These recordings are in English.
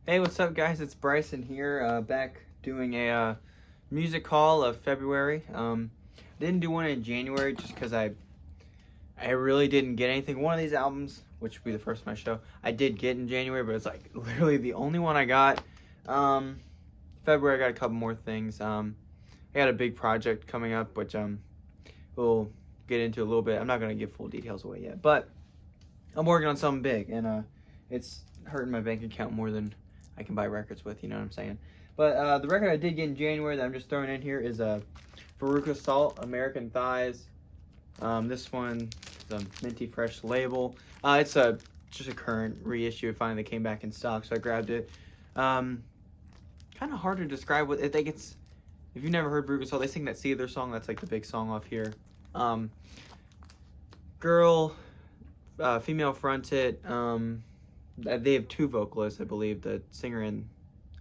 Hey, what's up, guys? It's Bryson here, back doing a music haul of February. Didn't do one in January just because I really didn't get anything. One of these albums, which will be the first one I show, I did get in January, but it's like literally the only one I got. February, I got a couple more things. I got a big project coming up, which we'll get into a little bit. I'm not gonna give full details away yet, but I'm working on something big, and it's hurting my bank account more than I can buy records with, you know what I'm saying? But the record I did get in January that I'm just throwing in here is Veruca Salt, American Thighs. This one is a minty fresh label. It's just a current reissue. It finally came back in stock, so I grabbed it. Kind of hard to describe what I think it's. If you've never heard Veruca Salt, they sing that "See Their" song. That's like the big song off here. Female fronted. They have two vocalists, I believe. The singer and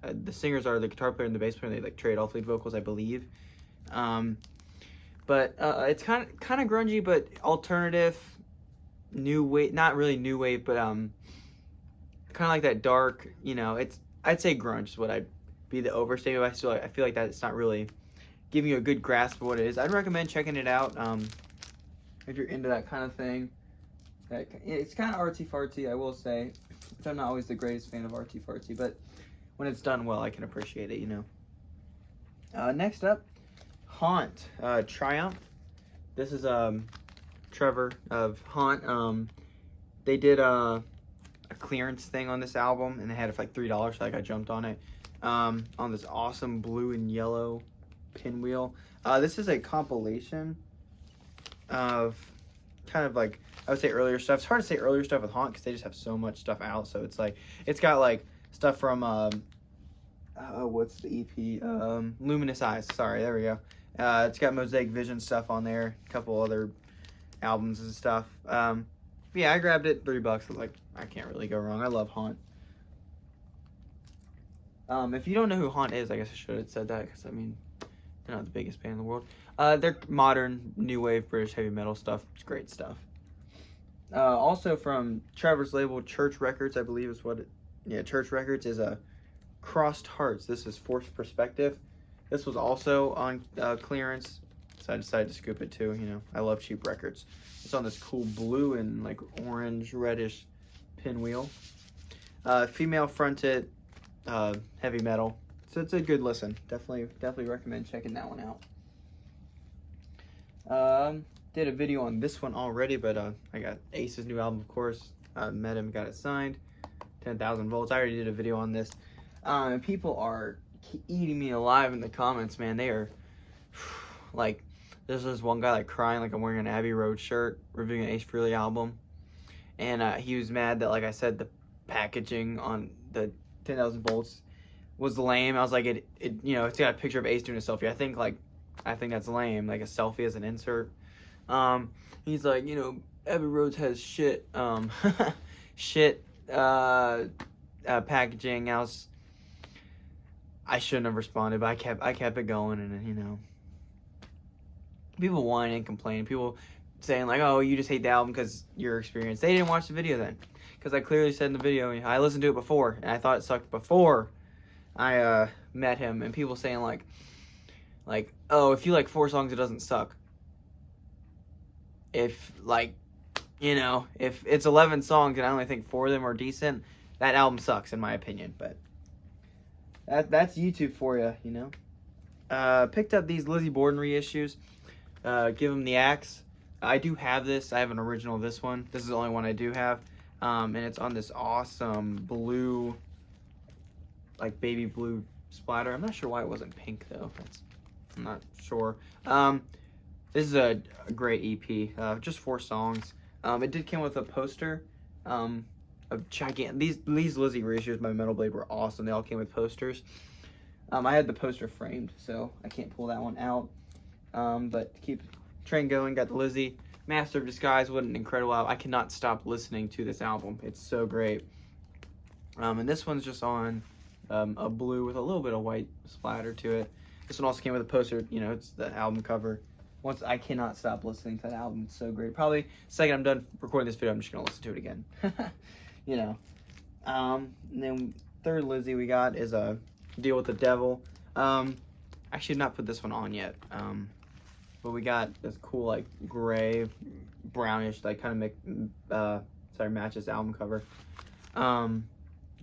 the singers are the guitar player and the bass player. And they like trade off lead vocals, I believe. But it's kind of grungy, but alternative, new wave. Not really new wave, but kind of like that dark. You know, I'd say grunge is what I'd be the overstatement. I feel like that it's not really giving you a good grasp of what it is. I'd recommend checking it out if you're into that kind of thing. It's kind of artsy-fartsy, I will say. I'm not always the greatest fan of artsy-fartsy, but when it's done well, I can appreciate it, you know. Next up, Haunt, Triumph. This is Trevor of Haunt. They did a clearance thing on this album, and they had it for like $3, so like I jumped on it. On this awesome blue and yellow pinwheel. This is a compilation of kind of like, I would say earlier stuff. It's hard to say earlier stuff with Haunt because they just have so much stuff out. So it's like, it's got like stuff from, what's the EP? Luminous Eyes. Sorry, there we go. It's got Mosaic Vision stuff on there. A couple other albums and stuff. Yeah, I grabbed it, $3. Like, I can't really go wrong. I love Haunt. If you don't know who Haunt is, I guess I should have said that because, I mean, they're not the biggest band in the world. They're modern, new wave, British heavy metal stuff. It's great stuff. Also from Trevor's label, Church Records, I believe is what it... Yeah, Church Records is a Crossed Hearts. This is Forced Perspective. This was also on clearance, so I decided to scoop it too. You know, I love cheap records. It's on this cool blue and like orange, reddish pinwheel. Female fronted heavy metal. So it's a good listen. Definitely recommend checking that one out. Did a video on this one already, but I got Ace's new album, of course. Met him, got it signed. 10,000 volts. I already did a video on this. People are eating me alive in the comments, man. They are like, there's this one guy like crying like I'm wearing an Abbey Road shirt, reviewing an Ace Frehley album, and he was mad that, like I said, the packaging on the 10,000 volts was lame. I was like, it you know, it's got a picture of Ace doing a selfie. I think that's lame, like a selfie as an insert. He's like, you know, Abbey Road has shit packaging. I shouldn't have responded, but I kept it going, and you know, people whining and complaining, people saying like, oh, you just hate the album because your experience. They didn't watch the video then, because I clearly said in the video I listened to it before and I thought it sucked before I met him, and people saying like, oh, if you like 4 songs, it doesn't suck. If, like, you know, if it's 11 songs and I only think 4 of them are decent, that album sucks in my opinion. But that's YouTube for you, you know. Picked up these Lizzie Borden reissues. Give Him the Axe. I do have this. I have an original of this one. This is the only one I do have. And it's on this awesome blue, like baby blue splatter. I'm not sure why it wasn't pink though. I'm not sure. This is a great EP. Just 4 songs. It did come with a poster. Of gigantic. These Lizzie reissues by Metal Blade were awesome. They all came with posters. I had the poster framed, so I can't pull that one out. But to keep train going, got the Lizzie. Master of Disguise, what an incredible album. I cannot stop listening to this album. It's so great. And this one's just on a blue with a little bit of white splatter to it. This one also came with a poster, you know, it's the album cover. I cannot stop listening to that album. It's so great. Probably the second I'm done recording this video, I'm just going to listen to it again. You know. And then third Lizzie we got is a Deal with the Devil. Actually did not put this one on yet. But we got this cool like gray, brownish, like kind of matches the album cover.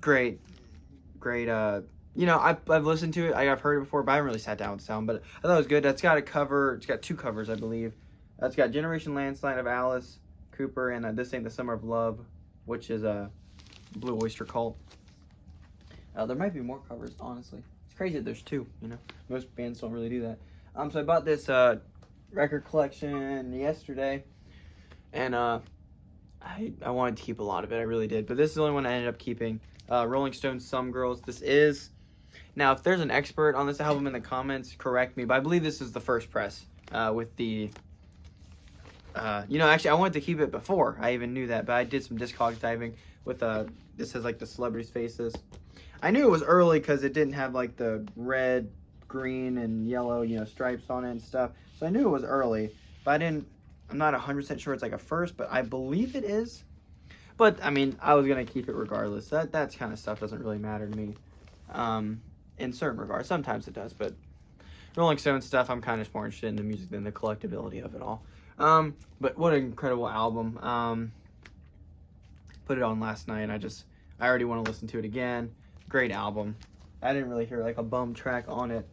Great. You know, I've listened to it. I've heard it before, but I haven't really sat down with the sound. But I thought it was good. That's got a cover. It's got 2 covers, I believe. It's got Generation Landslide of Alice Cooper and This Ain't the Summer of Love, which is a Blue Oyster Cult. There might be more covers, honestly. It's crazy that there's 2. You know, most bands don't really do that. So I bought this record collection yesterday, and I wanted to keep a lot of it. I really did, but this is the only one I ended up keeping. Rolling Stones' Some Girls. This is, now if there's an expert on this album in the comments, correct me, but I believe this is the first press with the, you know, actually I wanted to keep it before I even knew that, but I did some Discogs diving with, this has like the celebrities' faces. I knew it was early because it didn't have like the red, green, and yellow, you know, stripes on it and stuff, so I knew it was early, but I'm not 100% sure it's like a first, but I believe it is. But, I mean, I was going to keep it regardless. That kind of stuff doesn't really matter to me in certain regards. Sometimes it does, but Rolling Stones stuff, I'm kind of more interested in the music than the collectability of it all. But what an incredible album. Put it on last night, and I already want to listen to it again. Great album. I didn't really hear, like, a bum track on it.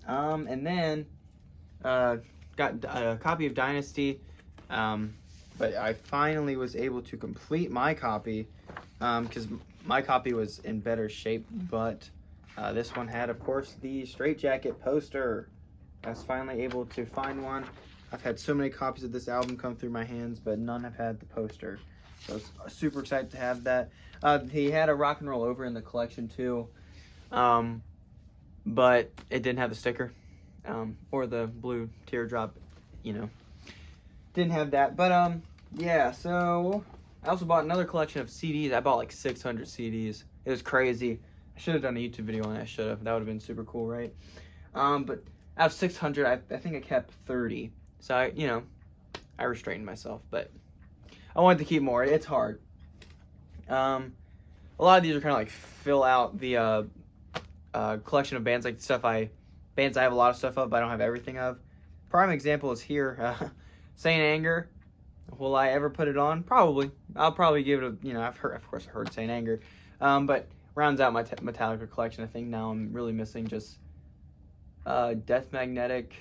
And then, got a copy of Dynasty. But I finally was able to complete my copy because my copy was in better shape, but this one had, of course, the Straight Jacket poster. I was finally able to find one. I've had so many copies of this album come through my hands, but none have had the poster. So I was super excited to have that. He had a Rock and Roll Over in the collection too, but it didn't have the sticker or the blue teardrop, you know. Didn't have that, but yeah, so I also bought another collection of CDs. I bought like 600 CDs. It was crazy. I should have done a YouTube video on it. I should have. That would have been super cool, right? But out of 600, I think I kept 30. So I restrained myself, but I wanted to keep more. It's hard. A lot of these are kind of like fill out the collection of bands, like bands I have a lot of stuff of, but I don't have everything of. Prime example is here. Saint Anger. Will I ever put it on? Probably. I'll probably give it a, I've heard Saint Anger. But rounds out my Metallica collection. I think now I'm really missing just Death Magnetic.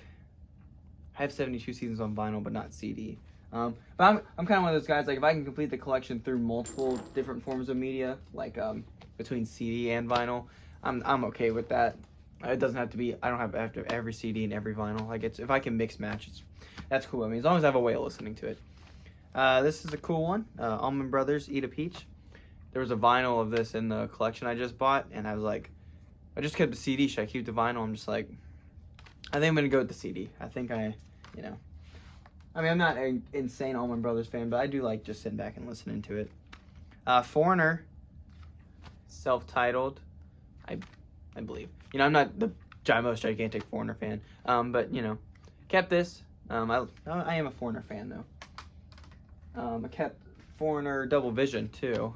I have 72 Seasons on vinyl, but not CD. But I'm kind of one of those guys, like if I can complete the collection through multiple different forms of media, like between CD and vinyl, I'm okay with that. It doesn't have to be, I don't have to have every CD and every vinyl. Like if I can mix match, that's cool. I mean, as long as I have a way of listening to it. This is a cool one. Allman Brothers, Eat a Peach. There was a vinyl of this in the collection I just bought, and I was like, I just kept the CD. Should I keep the vinyl? I'm just like, I think I'm going to go with the CD. I think I mean, I'm not an insane Allman Brothers fan, but I do like just sitting back and listening to it. Foreigner, self-titled, I believe. I'm not the most gigantic Foreigner fan, but, kept this. I am a Foreigner fan, though. I kept Foreigner Double Vision, too.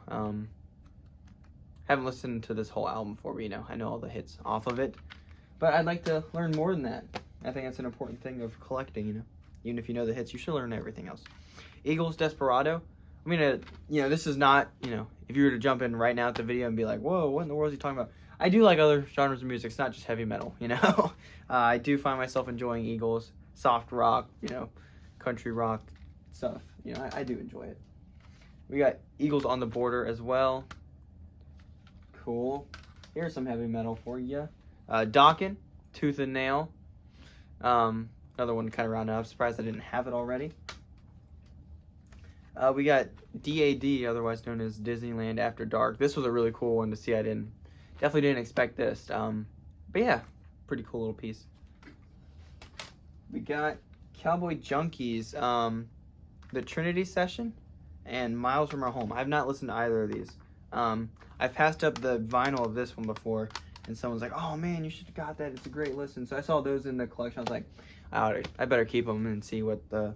Haven't listened to this whole album before, but, I know all the hits off of it. But I'd like to learn more than that. I think that's an important thing of collecting, Even if you know the hits, you should learn everything else. Eagles, Desperado. I mean, this is not, if you were to jump in right now at the video and be like, whoa, what in the world is he talking about? I do like other genres of music. It's not just heavy metal, I do find myself enjoying Eagles, soft rock, country rock stuff. I do enjoy it. We got Eagles on the Border as well. Cool. Here's some heavy metal for you. Dokken, Tooth and Nail. Another one kind of rounded up. Surprised I didn't have it already. We got DAD, otherwise known as Disneyland After Dark. This was a really cool one to see. I definitely didn't expect this. But yeah, pretty cool little piece. We got Cowboy Junkies, the Trinity Session, and Miles from Our Home. I have not listened to either of these. I've passed up the vinyl of this one before, and someone's like, oh man, you should have got that. It's a great listen. So I saw those in the collection. I was like, I better keep them and see what the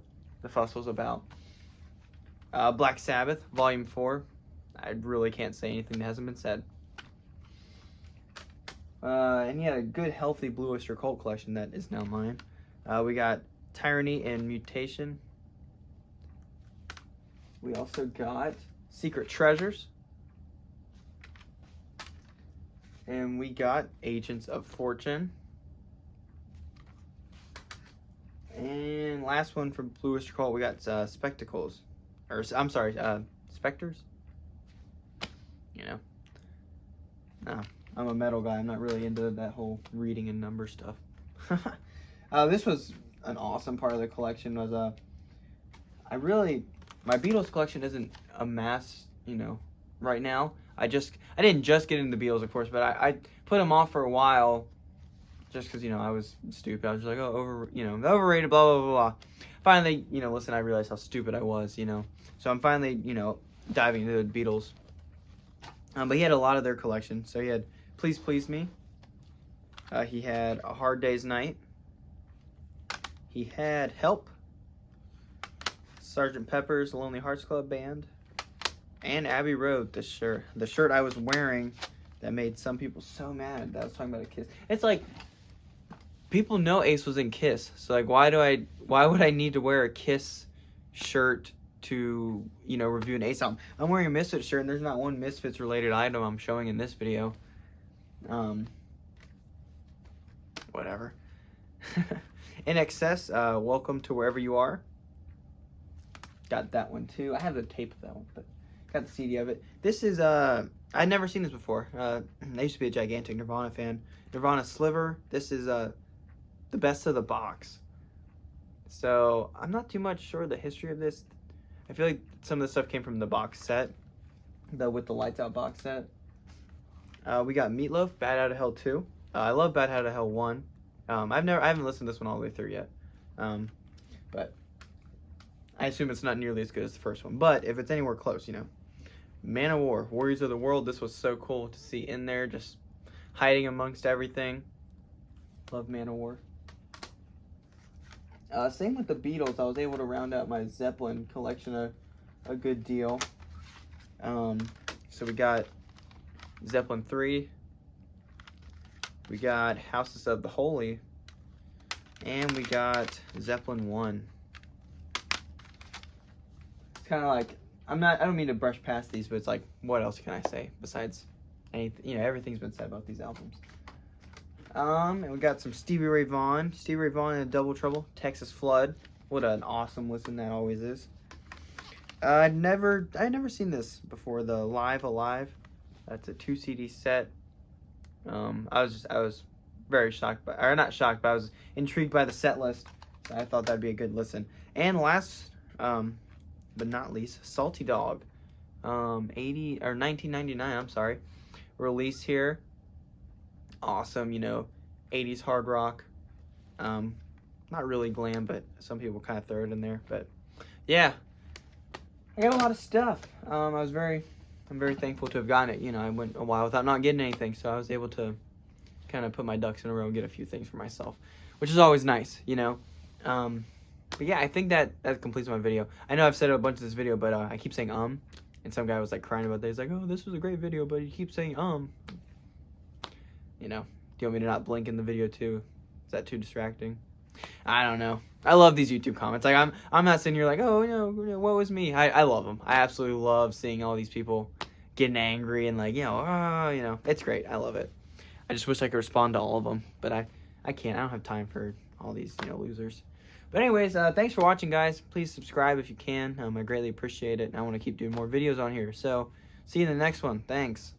fuss was about. Black Sabbath, Volume 4. I really can't say anything that hasn't been said. And he had a good, healthy Blue Oyster Cult collection that is now mine. We got Tyranny and Mutation. We also got Secret Treasures. And we got Agents of Fortune. And last one from Blue Oyster Cult, we got Spectacles. Or, I'm sorry, Specters? You know. No, I'm a metal guy. I'm not really into that whole reading and number stuff. This was an awesome part of the collection. Was my Beatles collection isn't a mass, you know, right now. I didn't just get into the Beatles, of course, but I put them off for a while, just because, you know, I was stupid. I was just like, oh, overrated, blah blah blah blah. Finally, you know, listen, I realized how stupid I was, you know. So I'm finally, you know, diving into the Beatles. But he had a lot of their collection. So he had Please Please Me. He had A Hard Day's Night. He had Help. Sgt. Pepper's Lonely Hearts Club Band. And Abbey Road, the shirt I was wearing that made some people so mad that I was talking about a Kiss. It's like, people know Ace was in Kiss. So like, why would I need to wear a Kiss shirt to, you know, review an Ace album? I'm wearing a Misfits shirt, and there's not one Misfits related item I'm showing in this video. Whatever. In Excess, Welcome to Wherever You Are. Got that one too. I have the tape of that one, but got the CD of it. This is I'd never seen this before. I used to be a gigantic Nirvana fan. Nirvana Sliver. This is the best of the box. So I'm not too much sure of the history of this. I feel like some of the stuff came from the box set, with the Lights Out box set. We got Meatloaf, Bad Out of Hell 2. I love Bad Out of Hell 1. I haven't listened to this one all the way through yet. But I assume it's not nearly as good as the first one. But if it's anywhere close, you know. Man of War, Warriors of the World. This was so cool to see in there, just hiding amongst everything. Love Man of War. Same with the Beatles. I was able to round out my Zeppelin collection a good deal. So we got Zeppelin 3. We got Houses of the Holy. And we got Zeppelin 1. It's kind of like, I don't mean to brush past these, but it's like, what else can I say besides anything? You know, everything's been said about these albums. And we got some Stevie Ray Vaughan. Stevie Ray Vaughan and Double Trouble. Texas Flood. What an awesome listen that always is. I'd never seen this before. The Live Alive. That's a 2 CD set. I was very shocked by, or not shocked, but I was intrigued by the set list. So I thought that'd be a good listen. And last, but not least, Salty Dog. 1999. I'm sorry. Release here. Awesome, you know, 80s hard rock. Not really glam, but some people kind of throw it in there. But yeah, I got a lot of stuff. I'm very thankful to have gotten it. You know, I went a while without not getting anything, so I was able to kind of put my ducks in a row and get a few things for myself, which is always nice, you know. But yeah, I think that completes my video. I know I've said a bunch of this video, but I keep saying and some guy was like crying about this. He's like, oh, this was a great video, but you keep saying You know, do you want me to not blink in the video too? Is that too distracting? I don't know. I love these YouTube comments. Like, I'm not sitting here like, oh, you know, what was me? I love them. I absolutely love seeing all these people getting angry and like, you know, it's great. I love it. I just wish I could respond to all of them, but I can't. I don't have time for all these, you know, losers. But anyways, thanks for watching, guys. Please subscribe if you can. I greatly appreciate it. And I want to keep doing more videos on here. So, see you in the next one. Thanks.